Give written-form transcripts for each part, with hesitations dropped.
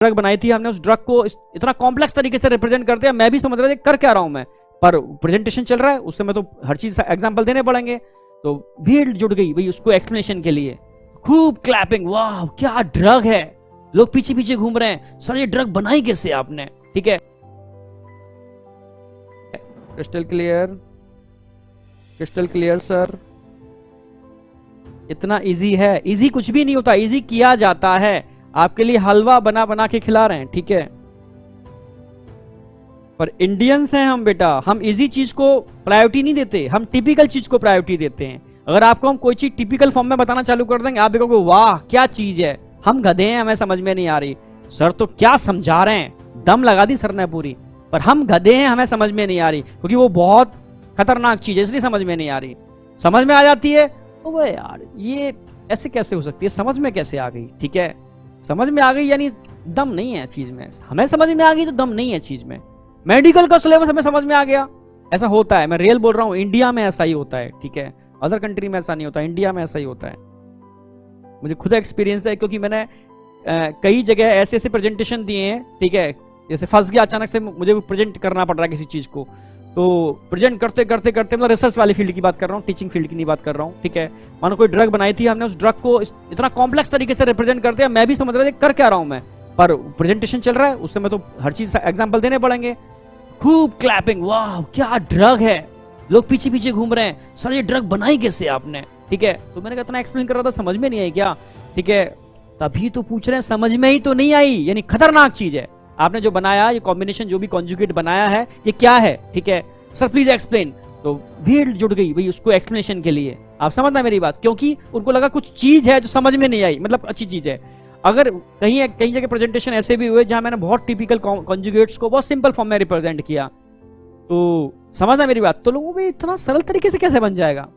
Drug बनाई थी हमने, उस ड्रग को इतना कॉम्प्लेक्स तरीके से रिप्रेजेंट करते हैं, मैं भी समझ रहा था कर क्या रहा हूं मैं, पर प्रेजेंटेशन चल रहा है उससे मैं तो हर चीज एग्जांपल देने पड़ेंगे, तो भीड़ जुट गई भाई उसको एक्सप्लेनेशन के लिए, खूब क्लैपिंग, वाह क्या ड्रग है, लोग पीछे पीछे घूम रहे हैं, सर ये ड्रग बनाई कैसे आपने, ठीक है। क्रिस्टल क्लियर सर, इतना इजी है? इजी कुछ भी नहीं होता, इजी किया जाता है, आपके लिए हलवा बना बना के खिला रहे हैं, ठीक है। पर इंडियंस हैं हम बेटा, हम इजी चीज को प्रायोरिटी नहीं देते, हम टिपिकल चीज को प्रायोरिटी देते हैं। अगर आपको हम कोई चीज टिपिकल फॉर्म में बताना चालू कर देंगे, आप देखोगे वाह क्या चीज है, हम गधे हैं, हमें समझ में नहीं आ रही। सर तो क्या समझा रहे हैं, दम लगा दी सर ने पूरी, पर हम गधे हैं, हमें समझ में नहीं आ रही, क्योंकि वो बहुत खतरनाक चीज है इसलिए समझ में नहीं आ रही। समझ में आ जाती है तो वो यार ये ऐसे कैसे हो सकती है, समझ में कैसे आ गई, ठीक है। समझ में आ गई यानी दम नहीं है चीज में, हमें समझ में आ गई तो दम नहीं है चीज में। मेडिकल का सिलेबस हमें समझ में आ गया, ऐसा होता है, मैं रियल बोल रहा हूं, इंडिया में ऐसा ही होता है, ठीक है। अदर कंट्री में ऐसा नहीं होता, इंडिया में ऐसा ही होता है। मुझे खुद एक्सपीरियंस है, क्योंकि मैंने कई जगह ऐसे ऐसे प्रेजेंटेशन दिए हैं, ठीक है। जैसे फंस गया अचानक से, मुझे प्रेजेंट करना पड़ रहा है किसी चीज को, तो प्रेजेंट करते करते करते, मतलब रिसर्च वाली फील्ड की बात कर रहा हूँ, टीचिंग फील्ड की नहीं बात कर रहा हूँ, ठीक है। मानो कोई ड्रग बनाई थी हमने, उस ड्रग को इतना कॉम्प्लेक्स तरीके से रिप्रेजेंट करते हैं, मैं भी समझ रहा था कर क्या रहा हूं मैं, पर प्रेजेंटेशन चल रहा है उससे मैं तो हर चीज एग्जाम्पल देने पड़ेंगे। खूब क्लैपिंग, वाह क्या ड्रग है, लोग पीछे पीछे घूम रहे हैं, सर ये ड्रग बनाई कैसे आपने, ठीक है। तो मैंने कहा इतना एक्सप्लेन कर रहा था, समझ में नहीं आई क्या, ठीक है। तभी तो पूछ रहे हैं, समझ में ही तो नहीं आई, यानी खतरनाक चीज है। आपने जो बनाया, ये कॉम्बिनेशन जो भी कॉन्जुगेट बनाया है, ये क्या है, ठीक है सर प्लीज एक्सप्लेन। तो भीड़ जुट गई भाई उसको एक्सप्लेनेशन के लिए, आप समझना मेरी बात, क्योंकि उनको लगा कुछ चीज है जो समझ में नहीं आई, मतलब अच्छी चीज है। अगर कहीं जगह प्रेजेंटेशन ऐसे भी हुए जहां मैंने बहुत टिपिकल कॉन्जुगेट्स को बहुत सिंपल फॉर्म में रिप्रेजेंट किया, तो समझना मेरी बात, तो लोगों को इतना सरल तरीके से कैसे बन जाएगा,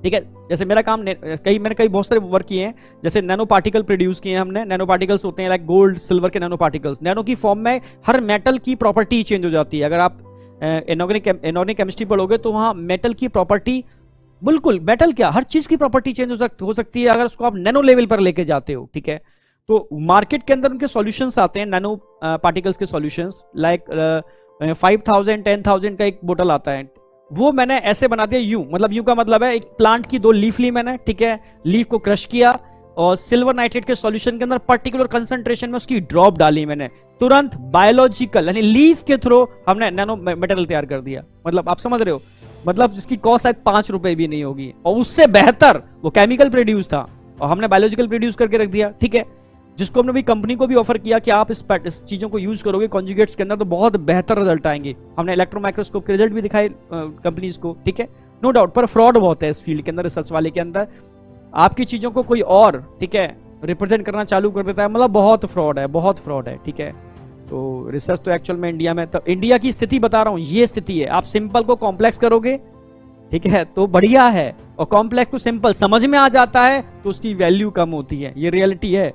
ठीक है। जैसे मेरा काम मैंने बहुत सारे वर्क किए हैं, जैसे नैनो पार्टिकल प्रोड्यूस किए हैं हमने। नैनो पार्टिकल्स होते हैं लाइक गोल्ड सिल्वर के नैनो पार्टिकल्स, नैनो की फॉर्म में हर मेटल की प्रॉपर्टी चेंज हो जाती है। अगर आप इनऑर्गेनिक केमिस्ट्री पढ़ोगे तो वहां मेटल की प्रॉपर्टी, बिल्कुल मेटल क्या हर चीज की प्रॉपर्टी चेंज हो सकती है अगर उसको आप नैनो लेवल पर लेके जाते हो, ठीक है। तो मार्केट के अंदर उनके सॉल्यूशंस आते हैं, नैनो पार्टिकल्स के सॉल्यूशंस, लाइक 5000 10,000 का एक बोतल आता है, वो मैंने ऐसे बना दिया यूं, मतलब यूं का मतलब है एक प्लांट की 2 लीफ ली मैंने, ठीक है। लीफ को क्रश किया और सिल्वर नाइट्रेट के सॉल्यूशन के अंदर पर्टिकुलर कंसंट्रेशन में उसकी ड्रॉप डाली मैंने, तुरंत बायोलॉजिकल यानी लीफ के थ्रू हमने नैनो मेटेरियल तैयार कर दिया। मतलब आप समझ रहे हो, मतलब जिसकी कॉस्ट शायद 5 रुपए भी नहीं होगी, और उससे बेहतर वो केमिकल प्रोड्यूस था और हमने बायोलॉजिकल प्रोड्यूस करके रख दिया, ठीक है। जिसको हमने भी कंपनी को भी ऑफर किया कि आप इस चीजों को यूज करोगे कॉन्जुगेट्स के अंदर तो बहुत बेहतर रिजल्ट आएंगे। हमने इलेक्ट्रो माइक्रोस्कोप के रिजल्ट भी दिखाए कंपनीज को, ठीक है। नो डाउट, पर फ्रॉड बहुत है इस फील्ड के अंदर, रिसर्च वाले के अंदर। आपकी चीजों को कोई और, ठीक है, रिप्रेजेंट करना चालू कर देता है, मतलब बहुत फ्रॉड है, बहुत फ्रॉड है, ठीक है। तो रिसर्च तो एक्चुअल में इंडिया में, तो इंडिया की स्थिति बता रहा हूं, ये स्थिति है। आप सिंपल को कॉम्प्लेक्स करोगे, ठीक है, तो बढ़िया है, और कॉम्प्लेक्स को सिंपल समझ में आ जाता है तो उसकी वैल्यू कम होती है, ये रियलिटी है।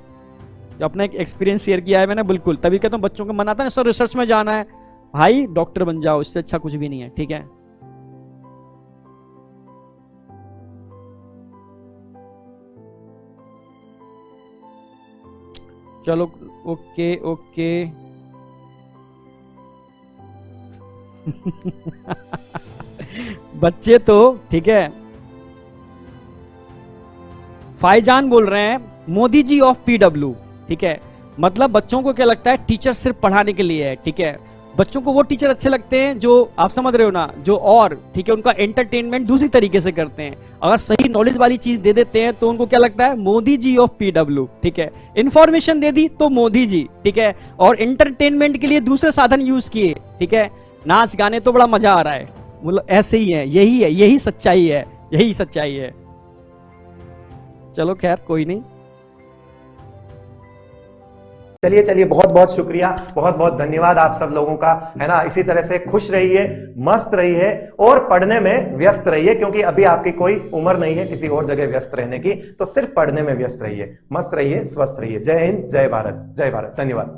जो अपना एक एक्सपीरियंस शेयर किया है मैंने, बिल्कुल तभी कहता हूं बच्चों को मन आता है सर रिसर्च में जाना है, भाई डॉक्टर बन जाओ, इससे अच्छा कुछ भी नहीं है, ठीक है। चलो ओके ओके बच्चे तो ठीक है। फाईजान बोल रहे हैं मोदी जी ऑफ पीडब्ल्यू, ठीक है। मतलब बच्चों को क्या लगता है टीचर सिर्फ पढ़ाने के लिए है, ठीक है। बच्चों को वो टीचर अच्छे लगते हैं जो, आप समझ रहे हो ना, जो और, ठीक है, उनका एंटरटेनमेंट दूसरी तरीके से करते हैं। अगर सही नॉलेज वाली चीज दे देते हैं तो उनको क्या लगता है मोदी जी ऑफ पीडब्ल्यू, ठीक है। इंफॉर्मेशन दे दी तो मोदी जी, ठीक है, और एंटरटेनमेंट के लिए दूसरे साधन यूज किए, ठीक है। नाच गाने तो बड़ा मजा आ रहा है, मतलब ऐसे ही है, यही सच्चाई है, यही सच्चाई है। चलो खैर कोई नहीं, चलिए बहुत बहुत शुक्रिया, बहुत बहुत धन्यवाद आप सब लोगों का, है ना। इसी तरह से खुश रहिए, मस्त रहिए और पढ़ने में व्यस्त रहिए, क्योंकि अभी आपकी कोई उम्र नहीं है किसी और जगह व्यस्त रहने की, तो सिर्फ पढ़ने में व्यस्त रहिए, मस्त रहिए, स्वस्थ रहिए। जय हिंद, जय भारत, धन्यवाद।